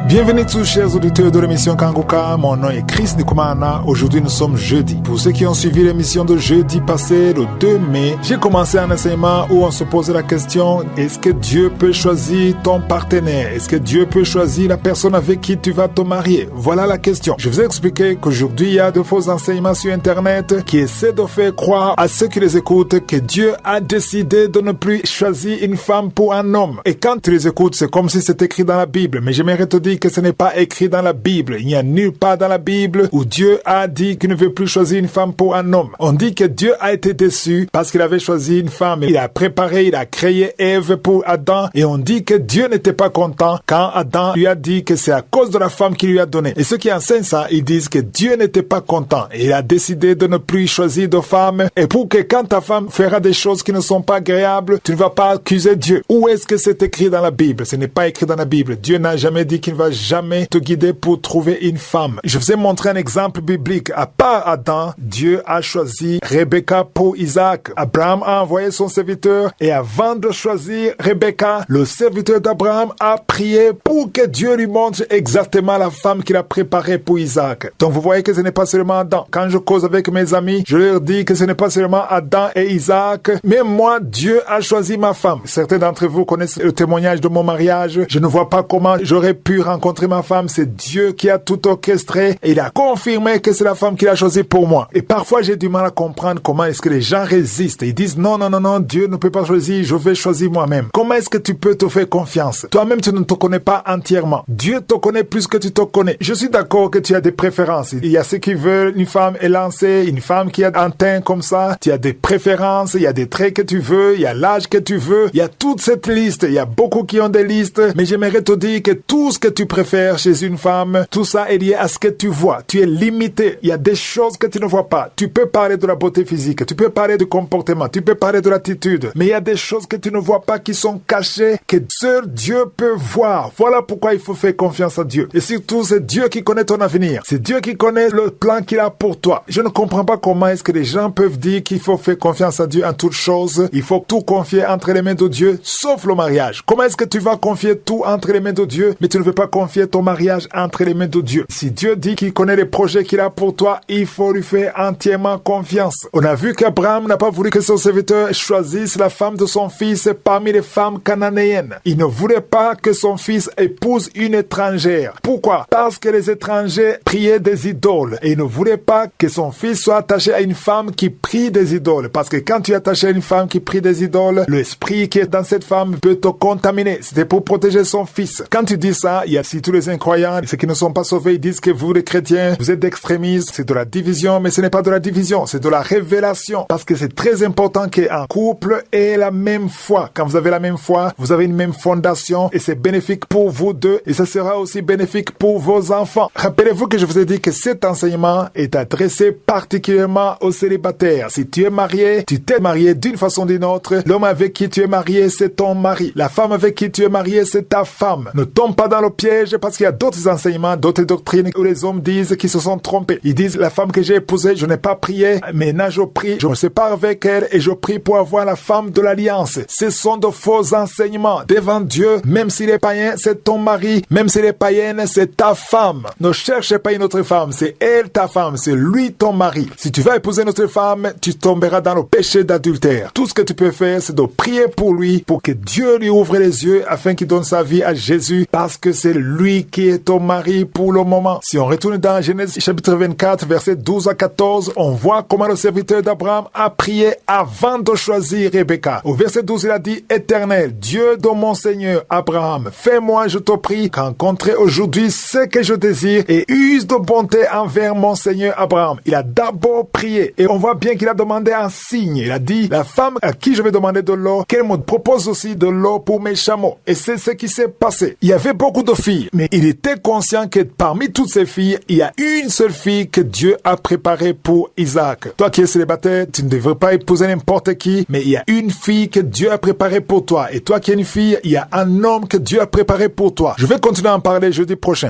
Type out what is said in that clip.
Bienvenue tous chers auditeurs de l'émission Kanguka, mon nom est Chris Nikumana. Aujourd'hui nous sommes jeudi. Pour ceux qui ont suivi l'émission de jeudi passé, le 2 mai, j'ai commencé un enseignement où on se posait la question, est-ce que Dieu peut choisir ton partenaire? Est-ce que Dieu peut choisir la personne avec qui tu vas te marier? Voilà la question. Je vous ai expliqué qu'aujourd'hui il y a de faux enseignements sur internet qui essaient de faire croire à ceux qui les écoutent que Dieu a décidé de ne plus choisir une femme pour un homme. Et quand tu les écoutes, c'est comme si c'était écrit dans la Bible. Mais j'aimerais te dire que ce n'est pas écrit dans la Bible. Il n'y a nulle part dans la Bible où Dieu a dit qu'il ne veut plus choisir une femme pour un homme. On dit que Dieu a été déçu parce qu'il avait choisi une femme. Il a préparé, il a créé Ève pour Adam. Et on dit que Dieu n'était pas content quand Adam lui a dit que c'est à cause de la femme qu'il lui a donnée. Et ceux qui enseignent ça, ils disent que Dieu n'était pas content. Et il a décidé de ne plus choisir de femme. Et pour que quand ta femme fera des choses qui ne sont pas agréables, tu ne vas pas accuser Dieu. Où est-ce que c'est écrit dans la Bible? Ce n'est pas écrit dans la Bible. Dieu n'a jamais dit qu'il ne va jamais te guider pour trouver une femme. Je vous ai montré un exemple biblique. À part Adam, Dieu a choisi Rebecca pour Isaac. Abraham a envoyé son serviteur et avant de choisir Rebecca, le serviteur d'Abraham a prié pour que Dieu lui montre exactement la femme qu'il a préparée pour Isaac. Donc vous voyez que ce n'est pas seulement Adam. Quand je cause avec mes amis, je leur dis que ce n'est pas seulement Adam et Isaac, mais moi, Dieu a choisi ma femme. Certains d'entre vous connaissent le témoignage de mon mariage. Je ne vois pas comment j'aurais pu rencontrer ma femme. C'est Dieu qui a tout orchestré et il a confirmé que c'est la femme qu'il a choisie pour moi. Et parfois, j'ai du mal à comprendre comment est-ce que les gens résistent. Ils disent non, Dieu ne peut pas choisir, je vais choisir moi-même. Comment est-ce que tu peux te faire confiance? Toi-même, tu ne te connais pas entièrement. Dieu te connaît plus que tu te connais. Je suis d'accord que tu as des préférences. Il y a ceux qui veulent une femme élancée, une femme qui a un teint comme ça. Tu as des préférences, il y a des traits que tu veux, il y a l'âge que tu veux. Il y a toute cette liste. Il y a beaucoup qui ont des listes. Mais j'aimerais te dire que tout ce que tu préfères chez une femme, tout ça est lié à ce que tu vois. Tu es limité. Il y a des choses que tu ne vois pas. Tu peux parler de la beauté physique, tu peux parler du comportement, tu peux parler de l'attitude. Mais il y a des choses que tu ne vois pas qui sont cachées, que seul Dieu peut voir. Voilà pourquoi il faut faire confiance à Dieu. Et surtout, c'est Dieu qui connaît ton avenir. C'est Dieu qui connaît le plan qu'il a pour toi. Je ne comprends pas comment est-ce que les gens peuvent dire qu'il faut faire confiance à Dieu en toutes choses. Il faut tout confier entre les mains de Dieu, sauf le mariage. Comment est-ce que tu vas confier tout entre les mains de Dieu, mais tu ne veux pas confier ton mariage entre les mains de Dieu? Si Dieu dit qu'il connaît les projets qu'il a pour toi, il faut lui faire entièrement confiance. On a vu qu'Abraham n'a pas voulu que son serviteur choisisse la femme de son fils parmi les femmes cananéennes. Il ne voulait pas que son fils épouse une étrangère. Pourquoi? Parce que les étrangers priaient des idoles. Et il ne voulait pas que son fils soit attaché à une femme qui prie des idoles. Parce que quand tu es attaché à une femme qui prie des idoles, l'esprit qui est dans cette femme peut te contaminer. C'était pour protéger son fils. Quand tu dis ça, il y a si tous les incroyants, ceux qui ne sont pas sauvés, ils disent que vous les chrétiens, vous êtes d'extrémistes, c'est de la division, mais ce n'est pas de la division, c'est de la révélation. Parce que c'est très important qu'un couple ait la même foi. Quand vous avez la même foi, vous avez une même fondation et c'est bénéfique pour vous deux et ça sera aussi bénéfique pour vos enfants. Rappelez-vous que je vous ai dit que cet enseignement est adressé particulièrement aux célibataires. Si tu es marié, tu t'es marié d'une façon ou d'une autre. L'homme avec qui tu es marié, c'est ton mari. La femme avec qui tu es marié, c'est ta femme. Ne tombe pas dans le piège parce qu'il y a d'autres enseignements, d'autres doctrines où les hommes disent qu'ils se sont trompés. Ils disent la femme que j'ai épousée, je n'ai pas prié, maintenant je prie, je me sépare avec elle et je prie pour avoir la femme de l'alliance. Ce sont de faux enseignements. Devant Dieu, même s'il est païen, c'est ton mari. Même s'il est païenne, c'est ta femme. Ne cherche pas une autre femme, c'est elle ta femme, c'est lui ton mari. Si tu vas épouser une autre femme, tu tomberas dans le péché d'adultère. Tout ce que tu peux faire, c'est de prier pour lui, pour que Dieu lui ouvre les yeux afin qu'il donne sa vie à Jésus, parce que c'est lui qui est ton mari pour le moment. Si on retourne dans Genèse chapitre 24, versets 12 à 14, on voit comment le serviteur d'Abraham a prié avant de choisir Rebecca. Au verset 12, il a dit, Éternel, Dieu de mon Seigneur Abraham, fais-moi, je te prie, rencontrer aujourd'hui ce que je désire et use de bonté envers mon Seigneur Abraham. Il a d'abord prié et on voit bien qu'il a demandé un signe. Il a dit, la femme à qui je vais demander de l'eau, qu'elle me propose aussi de l'eau pour mes chameaux. Et c'est ce qui s'est passé. Il y avait beaucoup de filles, mais il était conscient que parmi toutes ces filles, il y a une seule fille que Dieu a préparée pour Isaac. Toi qui es célibataire, tu ne devrais pas épouser n'importe qui, mais il y a une fille que Dieu a préparée pour toi. Et toi qui es une fille, il y a un homme que Dieu a préparé pour toi. Je vais continuer à en parler jeudi prochain.